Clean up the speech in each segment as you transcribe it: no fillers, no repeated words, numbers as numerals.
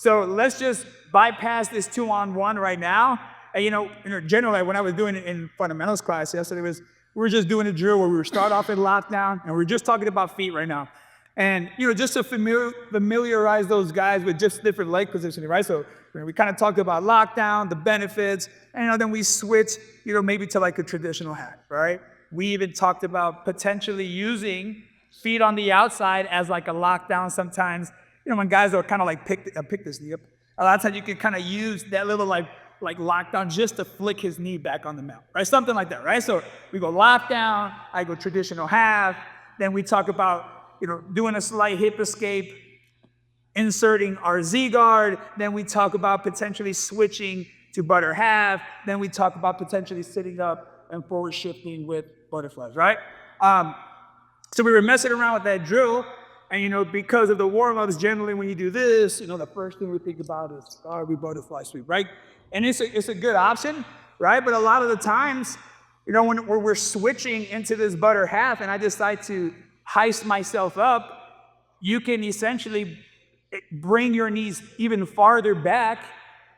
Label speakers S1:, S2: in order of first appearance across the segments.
S1: So let's just bypass this 2-on-1 right now. And generally, when I was doing it in fundamentals class yesterday, we were just doing a drill where we would start off in lockdown, and we're just talking about feet right now. And just to familiarize those guys with just different leg positioning, right? So we kind of talked about lockdown, the benefits, and then we switch, maybe to like a traditional hack, right? We even talked about potentially using feet on the outside as like a lockdown sometimes. When guys are kind of like pick this knee up, a lot of times you can kind of use that little like lockdown just to flick his knee back on the mat, right? Something like that, right? So we go lockdown, I go traditional half, then we talk about, doing a slight hip escape, inserting our Z guard, then we talk about potentially switching to butter half, then we talk about potentially sitting up and forward shifting with butterflies, right? So we were messing around with that drill, and because of the warm-ups, generally when you do this, the first thing we think about is we butterfly sweep, right? And it's a good option, right? But a lot of the times, when we're switching into this butter half and I decide to heist myself up, you can essentially bring your knees even farther back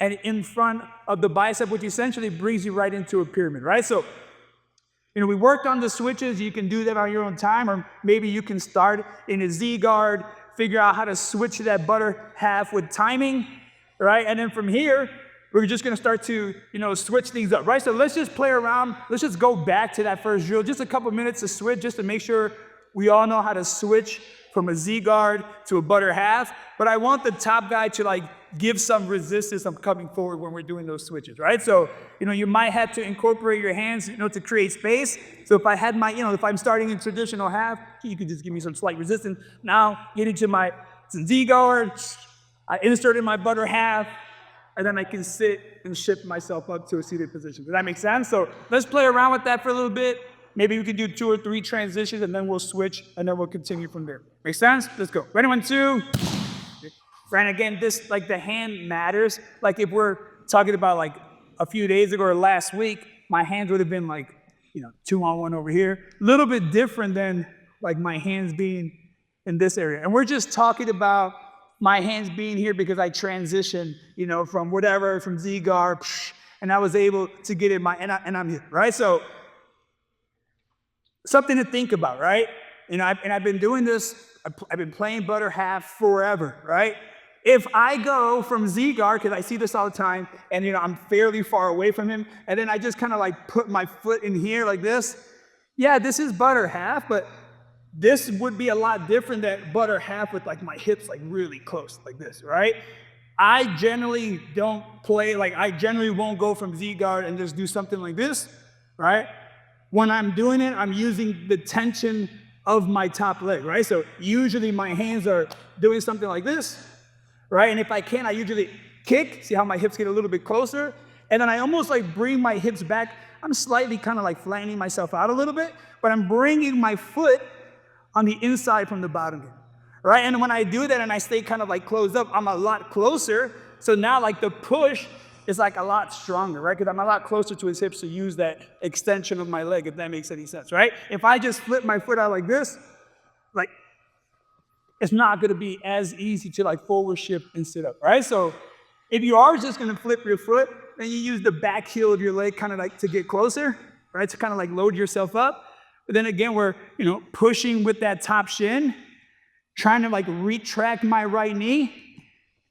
S1: and in front of the bicep, which essentially brings you right into a pyramid, right? So, we worked on the switches. You can do that on your own time, or maybe you can start in a Z guard, figure out how to switch to that butter half with timing, right? And then from here, we're just gonna start to, switch things up, right? So let's just play around. Let's just go back to that first drill, just a couple minutes to switch, just to make sure we all know how to switch from a Z guard to a butter half. But I want the top guy to give some resistance of coming forward when we're doing those switches, right? So, you might have to incorporate your hands, to create space. So if I had if I'm starting in traditional half, you could just give me some slight resistance. Now, get into my Z guard, I inserted my butter half, and then I can sit and shift myself up to a seated position. Does that make sense? So let's play around with that for a little bit. Maybe we can do 2 or 3 transitions, and then we'll switch, and then we'll continue from there. Make sense? Let's go. Ready, 1, 2. And again, this, the hand matters. If we're talking about a few days ago or last week, my hands would have been 2-on-1 over here. A little bit different than my hands being in this area. And we're just talking about my hands being here because I transitioned, from Z guard, and I was able to get in and I'm here, right? So something to think about, right? I've been doing this, I've been playing butter half forever, right? If I go from Z guard, because I see this all the time, and I'm fairly far away from him, and then I just kind of put my foot in here like this, yeah, this is butter half, but this would be a lot different than butter half with my hips really close like this, right? I generally don't play, I generally won't go from Z guard and just do something like this, right? When I'm doing it, I'm using the tension of my top leg, right? So usually my hands are doing something like this, right? And if I can, I usually kick, see how my hips get a little bit closer, and then I almost bring my hips back. I'm slightly kind of flattening myself out a little bit, but I'm bringing my foot on the inside from the bottom here, right? And when I do that and I stay kind of closed up, I'm a lot closer. So now the push is a lot stronger, right? Because I'm a lot closer to his hips to use that extension of my leg, if that makes any sense, right? If I just flip my foot out like this, it's not gonna be as easy to forward shift and sit up, right? So if you are just gonna flip your foot, then you use the back heel of your leg kind of to get closer, right? To kind of load yourself up. But then again, we're, pushing with that top shin, trying to retract my right knee,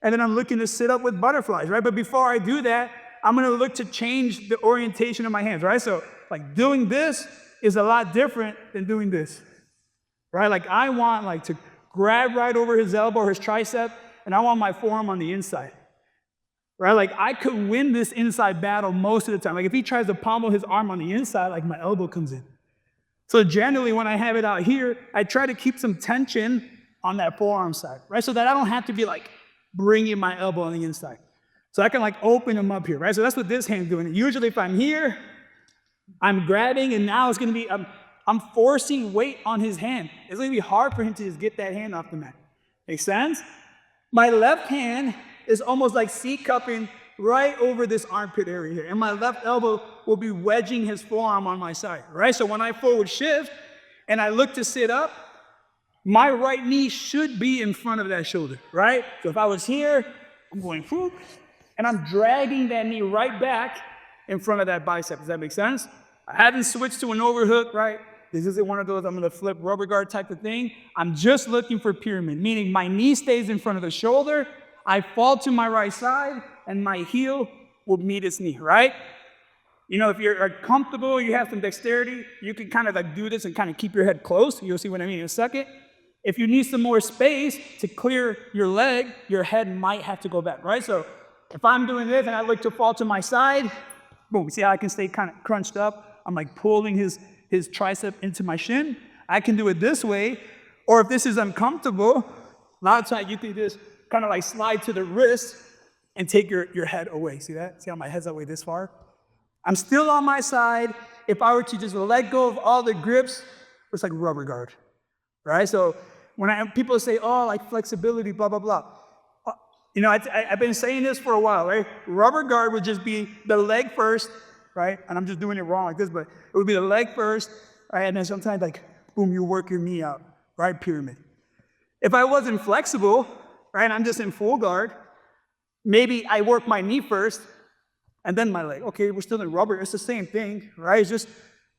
S1: and then I'm looking to sit up with butterflies, right? But before I do that, I'm gonna look to change the orientation of my hands, right? So doing this is a lot different than doing this, right? I want to grab right over his elbow or his tricep, and I want my forearm on the inside, right? I could win this inside battle most of the time. If he tries to pommel his arm on the inside, my elbow comes in. So generally, when I have it out here, I try to keep some tension on that forearm side, right? So that I don't have to be bringing my elbow on the inside. So I can open him up here, right? So that's what this hand's doing. Usually if I'm here, I'm grabbing, and now it's gonna be, I'm forcing weight on his hand. It's gonna be hard for him to just get that hand off the mat. Make sense? My left hand is almost C-cupping right over this armpit area here. And my left elbow will be wedging his forearm on my side, right? So when I forward shift and I look to sit up, my right knee should be in front of that shoulder, right? So if I was here, I'm going whoop, and I'm dragging that knee right back in front of that bicep. Does that make sense? I haven't switched to an overhook, right? This isn't one of those I'm gonna flip rubber guard type of thing. I'm just looking for pyramid, meaning my knee stays in front of the shoulder, I fall to my right side, and my heel will meet its knee, right? You know, if you're comfortable, you have some dexterity, you can kind of like do this and kind of keep your head close. You'll see what I mean in a second. If you need some more space to clear your leg, your head might have to go back, right? So if I'm doing this and I look to fall to my side, boom, see how I can stay kind of crunched up? I'm like pulling his tricep into my shin. I can do it this way, or if this is uncomfortable, a lot of times you can just kind of like slide to the wrist and take your head away. See that? See how my head's away this far? I'm still on my side. If I were to just let go of all the grips, it's like rubber guard, right? So when people say, oh, like flexibility, blah, blah, blah. You know, I've been saying this for a while, right? Rubber guard would just be the leg first, right? And I'm just doing it wrong like this, but it would be the leg first, right? And then sometimes like, boom, you work your knee out, right? Pyramid. If I wasn't flexible, right, I'm just in full guard, maybe I work my knee first and then my leg. Okay, we're still in rubber, it's the same thing, right? It's just,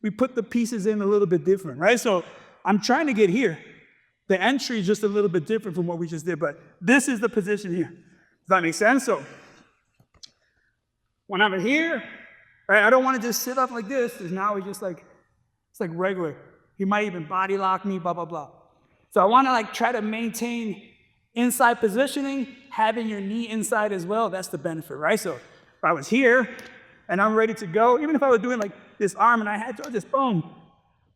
S1: we put the pieces in a little bit different, right? So I'm trying to get here. The entry is just a little bit different from what we just did, but this is the position here. Does that make sense? So when I'm here, right, I don't want to just sit up like this, because now it's like regular. He might even body lock me, blah, blah, blah. So I want to like try to maintain inside positioning, having your knee inside as well. That's the benefit, right? So if I was here and I'm ready to go, even if I was doing like this arm and I had to just boom,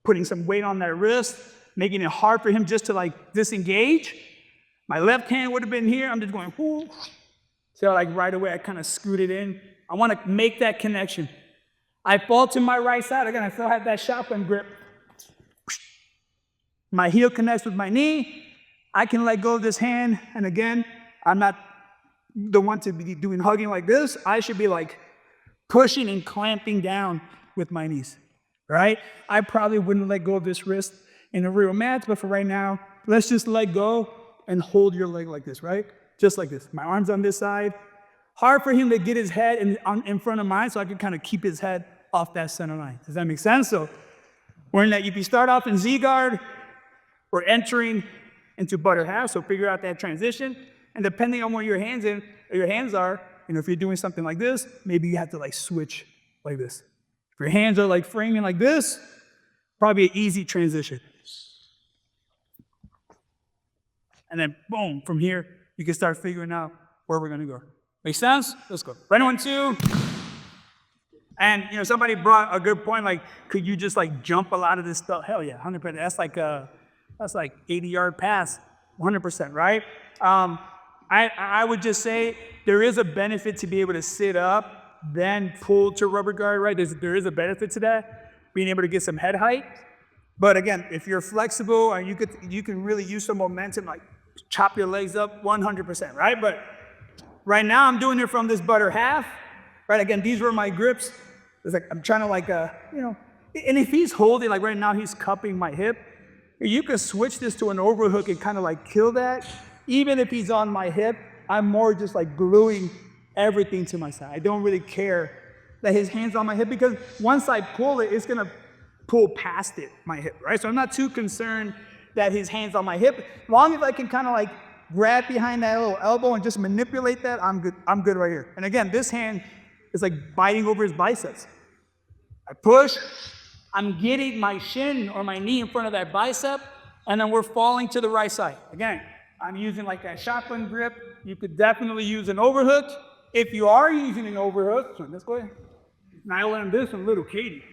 S1: putting some weight on that wrist, making it hard for him just to like disengage. My left hand would have been here. I'm just going, whoo. So like right away, I kind of scoot it in. I want to make that connection. I fall to my right side. Again, I still have that shotgun grip. My heel connects with my knee. I can let go of this hand. And again, I'm not the one to be doing hugging like this. I should be like pushing and clamping down with my knees, right? I probably wouldn't let go of this wrist in a real match, but for right now, let's just let go and hold your leg like this, right? Just like this. My arm's on this side. Hard for him to get his head in front of mine, so I can kind of keep his head off that center line. Does that make sense? So we're in that, if you start off in Z guard, we're entering into butter half, so figure out that transition. And depending on where your hands are, you know, if you're doing something like this, maybe you have to like switch like this. If your hands are like framing like this, probably an easy transition. And then boom, from here, you can start figuring out where we're gonna go. Make sense? Let's go. Ready, 1, 2. And you know, somebody brought a good point, like, could you just like jump a lot of this stuff? Hell yeah, 100%. That's like 80-yard pass, 100%, right? I would just say there is a benefit to be able to sit up, then pull to rubber guard, right? There is a benefit to that, being able to get some head height. But again, if you're flexible and you can really use some momentum, like chop your legs up 100%, right? But right now I'm doing it from this butter half, right? Again, these were my grips. It's like I'm trying to like, you know, and if he's holding, like right now he's cupping my hip, you could switch this to an overhook and kind of like kill that. Even if he's on my hip, I'm more just like gluing everything to my side. I don't really care that his hand's on my hip, because once I pull it, it's gonna pull past it, my hip, right? So I'm not too concerned that his hand's on my hip. As long as I can kind of like grab behind that little elbow and just manipulate that, I'm good right here. And again, this hand is like biting over his biceps. I push, I'm getting my shin or my knee in front of that bicep, and then we're falling to the right side. Again, I'm using like that shotgun grip. You could definitely use an overhook. If you are using an overhook, turn this way. And I learned this from little Katie.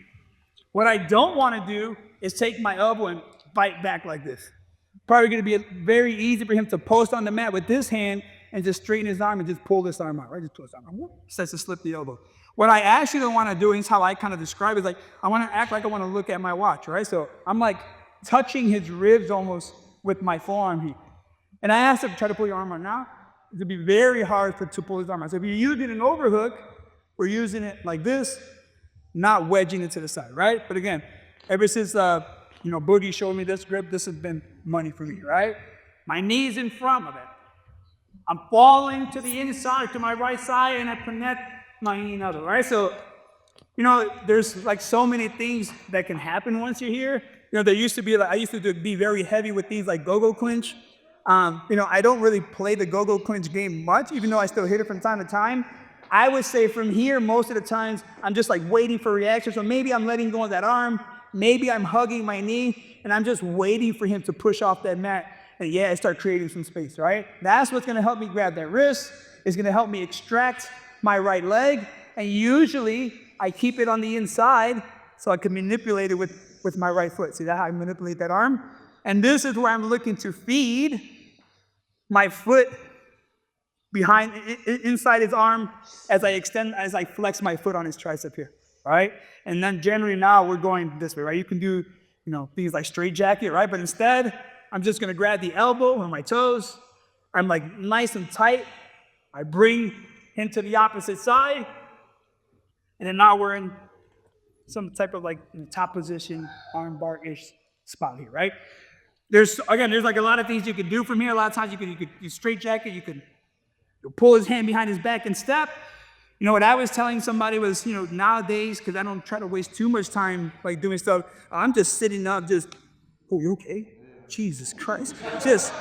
S1: What I don't want to do is take my elbow and bite back like this. Probably going to be very easy for him to post on the mat with this hand and just straighten his arm and just pull this arm out, right? Just pull this arm out. Starts to slip the elbow. What I actually don't want to do, is how I kind of describe it, is like, I want to act like I want to look at my watch, right? So I'm like touching his ribs almost with my forearm here. And I asked him, try to pull your arm out now. It'd be very hard to pull his arm out. So if you're using an overhook, we're using it like this, not wedging it to the side, right? But again, ever since you know, Boogie showed me this grip, this has been money for me, right? My knee's in front of it. I'm falling to the inside, to my right side, and I connect my another, right? So, there's like so many things that can happen once you're here. There used to be like, I used to be very heavy with these like go-go clinch. I don't really play the go-go clinch game much, even though I still hit it from time to time. I would say from here, most of the times, I'm just like waiting for reaction. So maybe I'm letting go of that arm, maybe I'm hugging my knee, and I'm just waiting for him to push off that mat. And I start creating some space, right? That's what's gonna help me grab that wrist. It's gonna help me extract my right leg. And usually, I keep it on the inside so I can manipulate it with my right foot. See that how I manipulate that arm? And this is where I'm looking to feed my foot behind, inside his arm as I flex my foot on his tricep here, all right? And then generally now we're going this way, right? You can do, things like straight jacket, right? But instead, I'm just gonna grab the elbow and my toes. I'm like nice and tight. I bring him to the opposite side. And then now we're in some type of like top position, arm bar-ish spot here, right? There's like a lot of things you can do from here. A lot of times you could straight jacket, you could pull his hand behind his back and step. What I was telling somebody was, nowadays, because I don't try to waste too much time like doing stuff, I'm just sitting up, oh, you okay? Jesus Christ. Just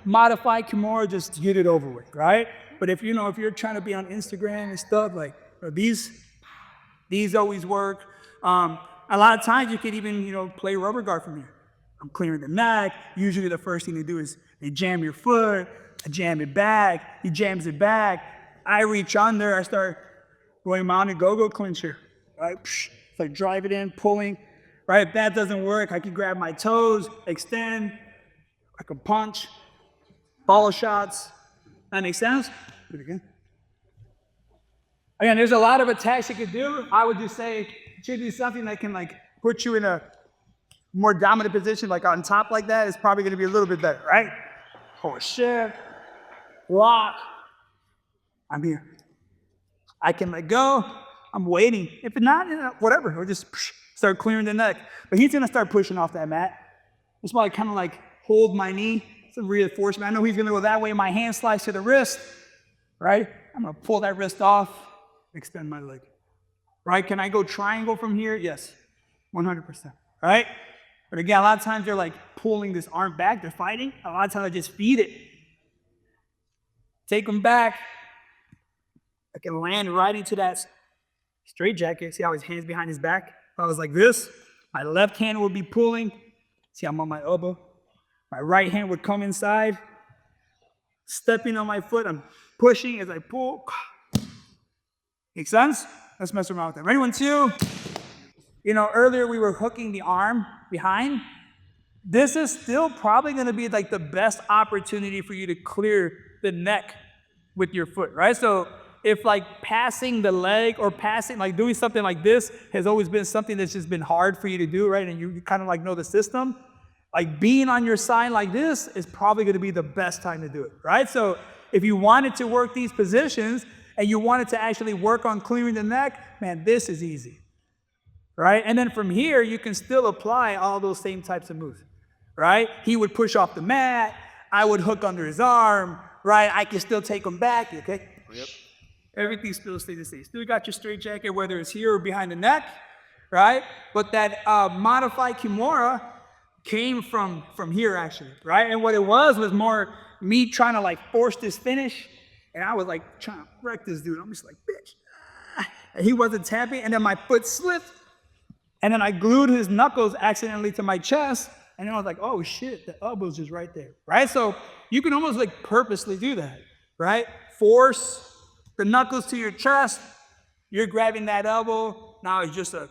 S1: modify Kimura, just get it over with, right? But if you're trying to be on Instagram and stuff, like these always work. A lot of times you could even, play rubber guard from here. I'm clearing the neck. Usually the first thing to do is they jam your foot, I jam it back, he jams it back. I reach under, I start going mounted go-go clinch here, right? It's like drive it in, pulling, right? If that doesn't work, I can grab my toes, extend, I can punch, follow shots. That makes sense? Do it again. Again, there's a lot of attacks you could do. I would just say, you should do something that can like put you in a more dominant position, like on top like that, is probably gonna be a little bit better, right? Oh shit, lock, I'm here. I can let go, I'm waiting. If not, whatever, we'll just start clearing the neck. But he's gonna start pushing off that mat. That's why I kind of like hold my knee, some reinforcement. I know he's gonna go that way, my hand slides to the wrist, right? I'm gonna pull that wrist off, extend my leg, right? Can I go triangle from here? Yes, 100%, right? But again, a lot of times they're like pulling this arm back, they're fighting. A lot of times I just feed it. Take them back. I can land right into that straight jacket. See how his hand's behind his back? If I was like this, my left hand would be pulling. See, I'm on my elbow. My right hand would come inside. Stepping on my foot, I'm pushing as I pull. Make sense? Let's mess around with that. Ready, 1, 2. Earlier we were hooking the arm behind. This is still probably gonna be like the best opportunity for you to clear the neck with your foot, right? So if like passing the leg or passing, like doing something like this has always been something that's just been hard for you to do, right? And you kind of like know the system, like being on your side like this is probably gonna be the best time to do it, right? So if you wanted to work these positions and you wanted to actually work on clearing the neck, man, this is easy, right? And then from here, you can still apply all those same types of moves, right? He would push off the mat, I would hook under his arm, right? I can still take him back, okay? Yep. Everything still stays the same. Still got your straight jacket, whether it's here or behind the neck, right? But that modified Kimura came from here actually, right? And what it was more me trying to like force this finish, and I was like trying to wreck this dude. I'm just like, bitch. And he wasn't tapping, and then my foot slipped, and then I glued his knuckles accidentally to my chest, and then I was like, oh shit, the elbow's just right there, right? So you can almost like purposely do that, right? Force the knuckles to your chest, you're grabbing that elbow, now it's just a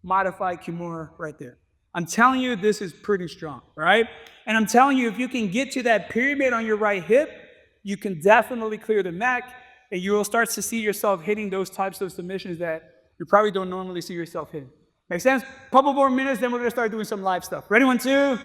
S1: modified Kimura right there. I'm telling you, this is pretty strong, right? And I'm telling you, if you can get to that pyramid on your right hip, you can definitely clear the neck, and you will start to see yourself hitting those types of submissions that you probably don't normally see yourself hitting. Make sense? Couple more minutes, then we're gonna start doing some live stuff. Ready, 1, 2.